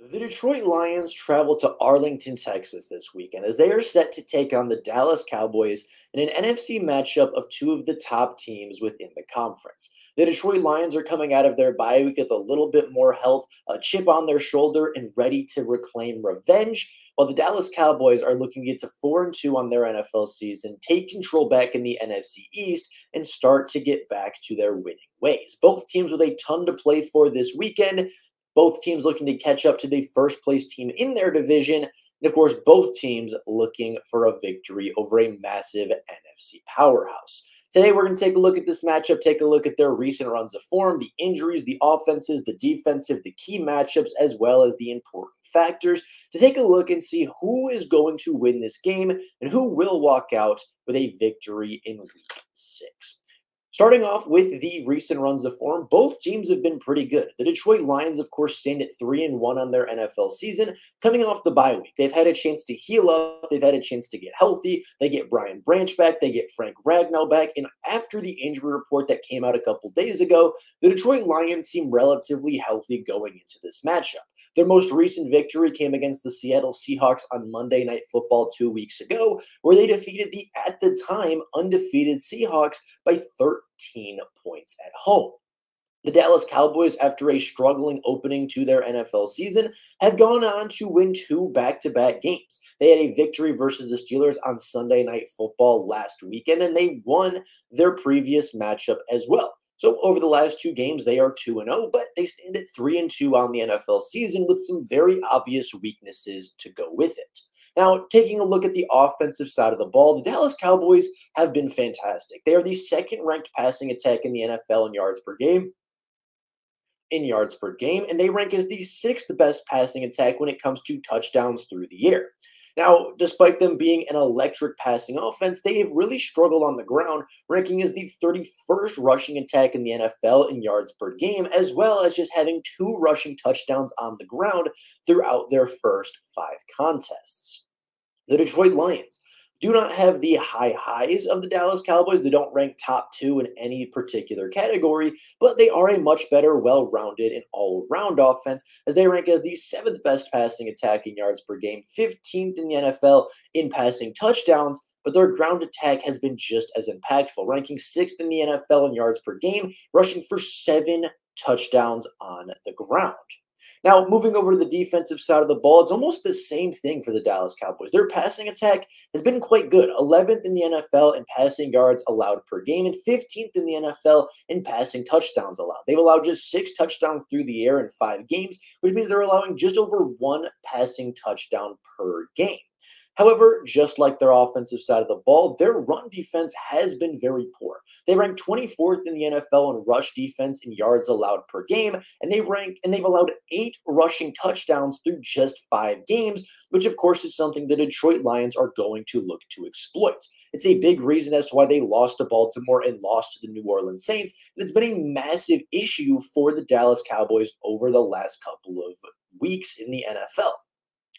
The Detroit Lions travel to Arlington, Texas this weekend as they are set to take on the Dallas Cowboys in an NFC matchup of two of the top teams within the conference. The Detroit Lions are coming out of their bye week with a little bit more health, a chip on their shoulder, and ready to reclaim revenge, while the Dallas Cowboys are looking to get to 4-2 on their NFL season, take control back in the NFC East, and start to get back to their winning ways. Both teams with a ton to play for this weekend. Both teams looking to catch up to the first place team in their division. And of course, both teams looking for a victory over a massive NFC powerhouse. Today, we're going to take a look at this matchup, take a look at their recent runs of form, the injuries, the offenses, the defensive, the key matchups, as well as the important factors to take a look and see who is going to win this game and who will walk out with a victory in week 6. Starting off with the recent runs of form, both teams have been pretty good. The Detroit Lions, of course, stand at 3-1 on their NFL season, coming off the bye week. They've had a chance to heal up. They've had a chance to get healthy. They get Brian Branch back. They get Frank Ragnow back. And after the injury report that came out a couple days ago, the Detroit Lions seem relatively healthy going into this matchup. Their most recent victory came against the Seattle Seahawks on Monday Night Football 2 weeks ago, where they defeated the, at the time, undefeated Seahawks by 13 points at home. The Dallas Cowboys, after a struggling opening to their NFL season, have gone on to win 2 back-to-back games. They had a victory versus the Steelers on Sunday Night Football last weekend, and they won their previous matchup as well. So over the last 2 games, they are 2-0, but they stand at 3-2 on the NFL season with some very obvious weaknesses to go with it. Now, taking a look at the offensive side of the ball, the Dallas Cowboys have been fantastic. They are the second-ranked passing attack in the NFL in yards per game, and they rank as the 6th best passing attack when it comes to touchdowns through the air. Now, despite them being an electric passing offense, they have really struggled on the ground, ranking as the 31st rushing attack in the NFL in yards per game, as well as just having 2 rushing touchdowns on the ground throughout their first 5 contests. The Detroit Lions do not have the high highs of the Dallas Cowboys. They don't rank top 2 in any particular category, but they are a much better, well-rounded, and all-around offense as they rank as the 7th best passing attack in yards per game, 15th in the NFL in passing touchdowns, but their ground attack has been just as impactful, ranking 6th in the NFL in yards per game, rushing for 7 touchdowns on the ground. Now, moving over to the defensive side of the ball, it's almost the same thing for the Dallas Cowboys. Their passing attack has been quite good, 11th in the NFL in passing yards allowed per game and 15th in the NFL in passing touchdowns allowed. They've allowed just 6 touchdowns through the air in 5 games, which means they're allowing just over 1 passing touchdown per game. However, just like their offensive side of the ball, their run defense has been very poor. They rank 24th in the NFL in rush defense in yards allowed per game, and they've allowed 8 rushing touchdowns through just 5 games, which of course is something the Detroit Lions are going to look to exploit. It's a big reason as to why they lost to Baltimore and lost to the New Orleans Saints, and it's been a massive issue for the Dallas Cowboys over the last couple of weeks in the NFL.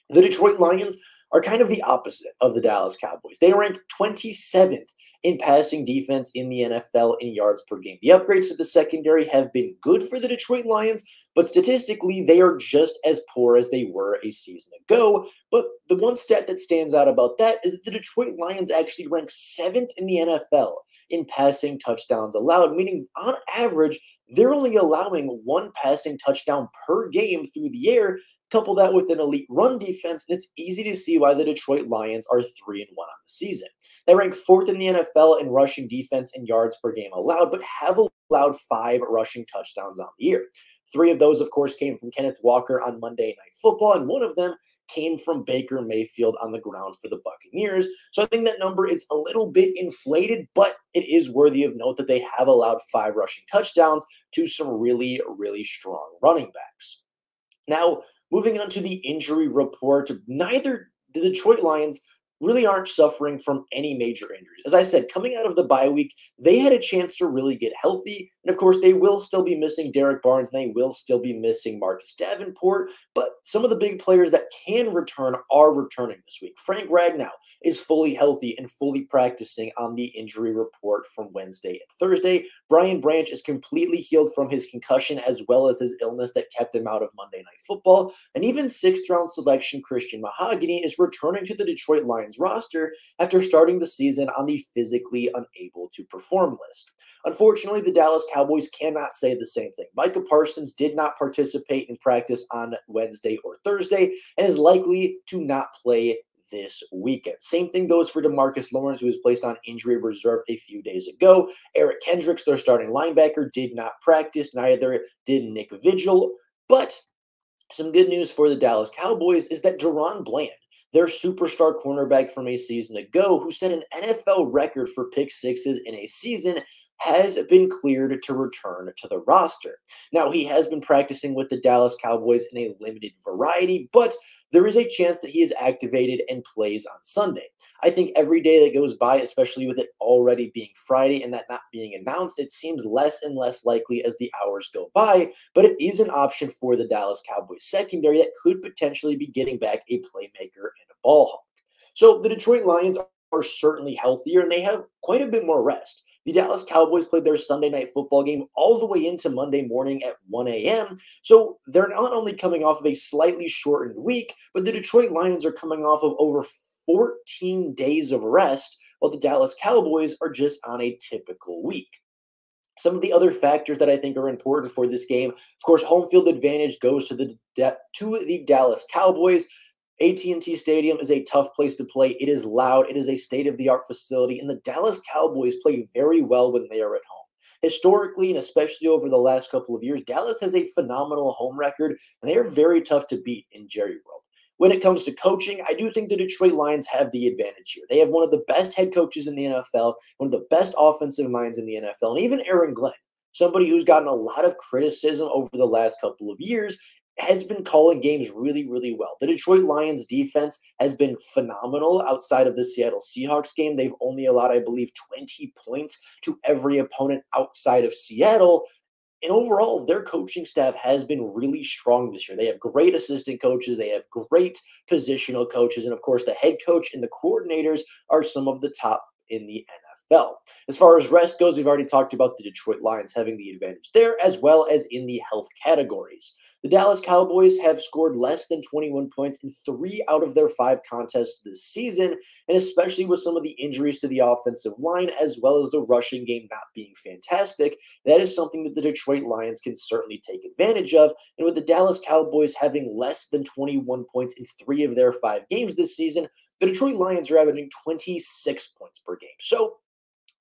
The Detroit Lions are kind of the opposite of the Dallas Cowboys. They rank 27th in passing defense in the NFL in yards per game. The upgrades to the secondary have been good for the Detroit Lions, but statistically, they are just as poor as they were a season ago. But the one stat that stands out about that is that the Detroit Lions actually rank 7th in the NFL in passing touchdowns allowed, meaning on average, they're only allowing 1 passing touchdown per game through the air. Couple that with an elite run defense, and it's easy to see why the Detroit Lions are 3-1 on the season. They rank 4th in the NFL in rushing defense and yards per game allowed, but have allowed 5 rushing touchdowns on the year. 3 of those, of course, came from Kenneth Walker on Monday Night Football, and 1 of them came from Baker Mayfield on the ground for the Buccaneers. So I think that number is a little bit inflated, but it is worthy of note that they have allowed 5 rushing touchdowns to some really, really strong running backs. Now, moving on to the injury report, the Detroit Lions really aren't suffering from any major injuries. As I said, coming out of the bye week, they had a chance to really get healthy. And of course, they will still be missing Derek Barnes and they will still be missing Marcus Davenport, but some of the big players that can return are returning this week. Frank Ragnow is fully healthy and fully practicing on the injury report from Wednesday and Thursday. Brian Branch is completely healed from his concussion as well as his illness that kept him out of Monday Night Football. And even sixth-round selection Christian Mahogany is returning to the Detroit Lions roster after starting the season on the physically unable to perform list. Unfortunately, the Dallas Cowboys cannot say the same thing. Micah Parsons did not participate in practice on Wednesday or Thursday and is likely to not play this weekend. Same thing goes for DeMarcus Lawrence, who was placed on injury reserve a few days ago. Eric Kendricks, their starting linebacker, did not practice. Neither did Nick Vigil. But some good news for the Dallas Cowboys is that Deron Bland, their superstar cornerback from a season ago, who set an NFL record for pick sixes in a season, has been cleared to return to the roster. Now, he has been practicing with the Dallas Cowboys in a limited variety, but there is a chance that he is activated and plays on Sunday. I think every day that goes by, especially with it already being Friday and that not being announced, it seems less and less likely as the hours go by, but it is an option for the Dallas Cowboys secondary that could potentially be getting back a playmaker and a ball hawk. So the Detroit Lions are certainly healthier and they have quite a bit more rest. The Dallas Cowboys played their Sunday Night Football game all the way into Monday morning at 1 a.m. So they're not only coming off of a slightly shortened week, but the Detroit Lions are coming off of over 14 days of rest, while the Dallas Cowboys are just on a typical week. Some of the other factors that I think are important for this game, of course, home field advantage goes to the Dallas Cowboys. AT&T Stadium is a tough place to play. It is loud. It is a state-of-the-art facility, and the Dallas Cowboys play very well when they are at home. Historically, and especially over the last couple of years, Dallas has a phenomenal home record, and they are very tough to beat in Jerry World. When it comes to coaching, I do think the Detroit Lions have the advantage here. They have one of the best head coaches in the NFL, one of the best offensive minds in the NFL, and even Aaron Glenn, somebody who's gotten a lot of criticism over the last couple of years, has been calling games really, really well. The Detroit Lions defense has been phenomenal outside of the Seattle Seahawks game. They've only allowed, I believe, 20 points to every opponent outside of Seattle. And overall, their coaching staff has been really strong this year. They have great assistant coaches. They have great positional coaches. And of course, the head coach and the coordinators are some of the top in the NFL. As far as rest goes, we've already talked about the Detroit Lions having the advantage there, as well as in the health categories. The Dallas Cowboys have scored less than 21 points in 3 out of their 5 contests this season, and especially with some of the injuries to the offensive line, as well as the rushing game not being fantastic, that is something that the Detroit Lions can certainly take advantage of. And with the Dallas Cowboys having less than 21 points in 3 of their 5 games this season, the Detroit Lions are averaging 26 points per game. So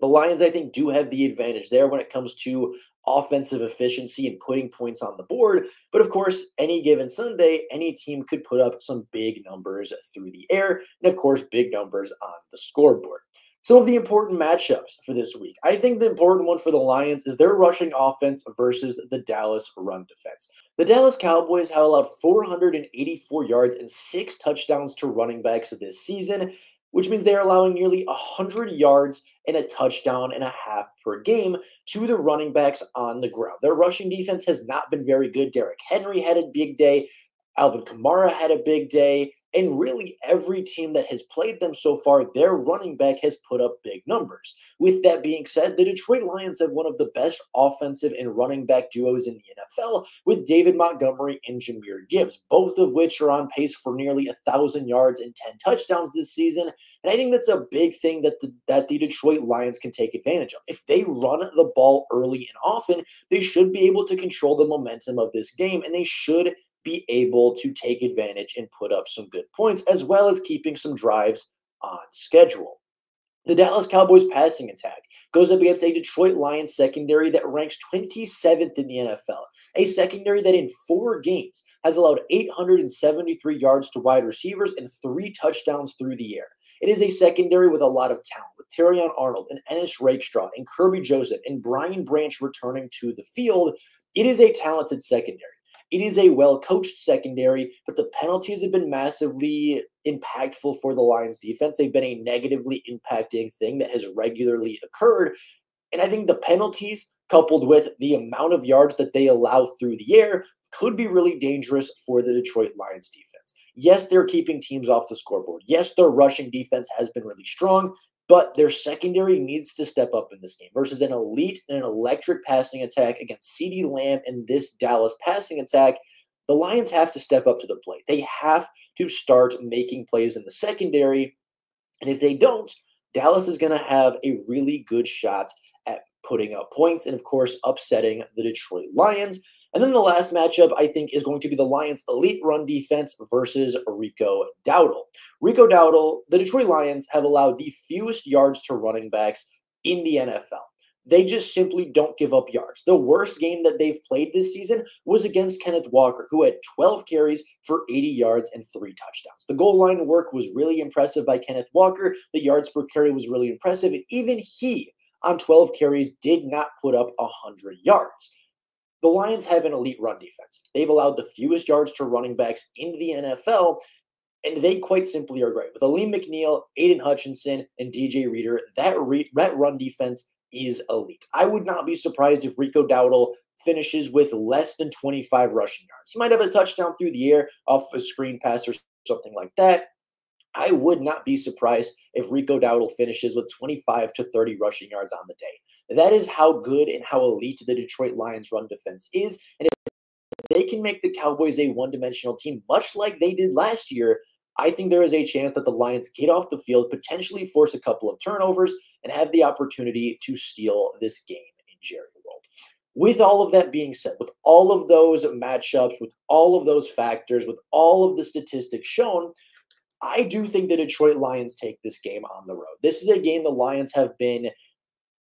the Lions, I think, do have the advantage there when it comes to offensive efficiency and putting points on the board. But of course, any given Sunday, any team could put up some big numbers through the air, and of course, big numbers on the scoreboard. Some of the important matchups for this week. I think the important one for the Lions is their rushing offense versus the Dallas run defense. The Dallas Cowboys have allowed 484 yards and 6 touchdowns to running backs this season, which means they are allowing nearly 100 yards and a touchdown and a half per game to the running backs on the ground. Their rushing defense has not been very good. Derrick Henry had a big day. Alvin Kamara had a big day. And really, every team that has played them so far, their running back has put up big numbers. With that being said, the Detroit Lions have one of the best offensive and running back duos in the NFL with David Montgomery and Jahmyr Gibbs, both of which are on pace for nearly 1,000 yards and 10 touchdowns this season. And I think that's a big thing that the Detroit Lions can take advantage of. If they run the ball early and often, they should be able to control the momentum of this game, and they should be able to take advantage and put up some good points, as well as keeping some drives on schedule. The Dallas Cowboys passing attack goes up against a Detroit Lions secondary that ranks 27th in the NFL, a secondary that in 4 games has allowed 873 yards to wide receivers and 3 touchdowns through the air. It is a secondary with a lot of talent, with Terrion Arnold and Ennis Rakestraw and Kirby Joseph and Brian Branch returning to the field. It is a talented secondary. It is a well-coached secondary, but the penalties have been massively impactful for the Lions defense. They've been a negatively impacting thing that has regularly occurred. And I think the penalties, coupled with the amount of yards that they allow through the air, could be really dangerous for the Detroit Lions defense. Yes, they're keeping teams off the scoreboard. Yes, their rushing defense has been really strong, but their secondary needs to step up in this game versus an elite and an electric passing attack against CeeDee Lamb and this Dallas passing attack. The Lions have to step up to the plate. They have to start making plays in the secondary. And if they don't, Dallas is going to have a really good shot at putting up points and, of course, upsetting the Detroit Lions. And then the last matchup, I think, is going to be the Lions' elite run defense versus Rico Dowdle. Rico Dowdle, the Detroit Lions have allowed the fewest yards to running backs in the NFL. They just simply don't give up yards. The worst game that they've played this season was against Kenneth Walker, who had 12 carries for 80 yards and 3 touchdowns. The goal line work was really impressive by Kenneth Walker. The yards per carry was really impressive. And even he, on 12 carries, did not put up 100 yards. The Lions have an elite run defense. They've allowed the fewest yards to running backs in the NFL, and they quite simply are great. With Aleem McNeil, Aiden Hutchinson, and DJ Reader, that run defense is elite. I would not be surprised if Rico Dowdle finishes with less than 25 rushing yards. He might have a touchdown through the air off a screen pass or something like that. I would not be surprised if Rico Dowdle finishes with 25 to 30 rushing yards on the day. That is how good and how elite the Detroit Lions run defense is. And if they can make the Cowboys a one-dimensional team, much like they did last year, I think there is a chance that the Lions get off the field, potentially force a couple of turnovers, and have the opportunity to steal this game in Jerry World. With all of that being said, with all of those matchups, with all of those factors, with all of the statistics shown, I do think the Detroit Lions take this game on the road. This is a game the Lions have been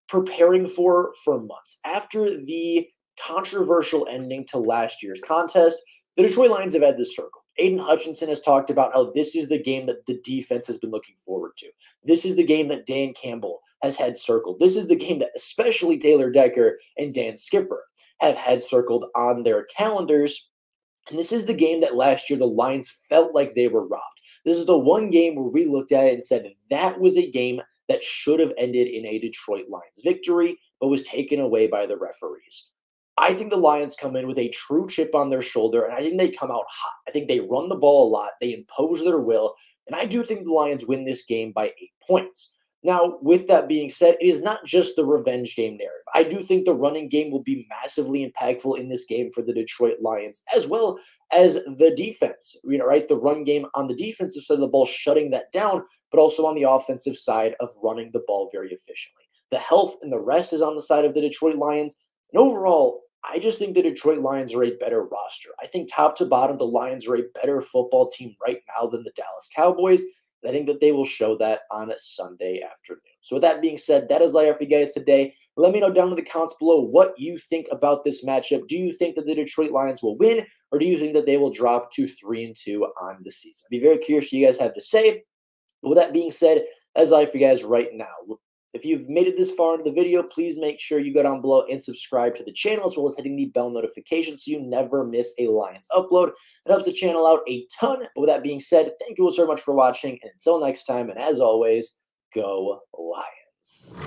preparing for months. After the controversial ending to last year's contest, the Detroit Lions have had this circle. Aiden Hutchinson has talked about how this is the game that the defense has been looking forward to. This is the game that Dan Campbell has had circled. This is the game that especially Taylor Decker and Dan Skipper have had circled on their calendars. And this is the game that last year the Lions felt like they were robbed. This is the one game where we looked at it and said that was a game that should have ended in a Detroit Lions victory, but was taken away by the referees. I think the Lions come in with a true chip on their shoulder, and I think they come out hot. I think they run the ball a lot. They impose their will, and I do think the Lions win this game by 8 points. Now, with that being said, it is not just the revenge game narrative. I do think the running game will be massively impactful in this game for the Detroit Lions, as well as the defense, right? The run game on the defensive side of the ball, shutting that down, but also on the offensive side of running the ball very efficiently. The health and the rest is on the side of the Detroit Lions. And overall, I just think the Detroit Lions are a better roster. I think top to bottom, the Lions are a better football team right now than the Dallas Cowboys. And I think that they will show that on a Sunday afternoon. So with that being said, that is all I have for you guys today. Let me know down in the comments below what you think about this matchup. Do you think that the Detroit Lions will win, or do you think that they will drop to 3-2 on the season? I'd be very curious what you guys have to say. But with that being said, that is all I have for you guys right now. If you've made it this far into the video, please make sure you go down below and subscribe to the channel, as well as hitting the bell notification so you never miss a Lions upload. It helps the channel out a ton. But with that being said, thank you all so much for watching. And until next time, and as always, go Lions.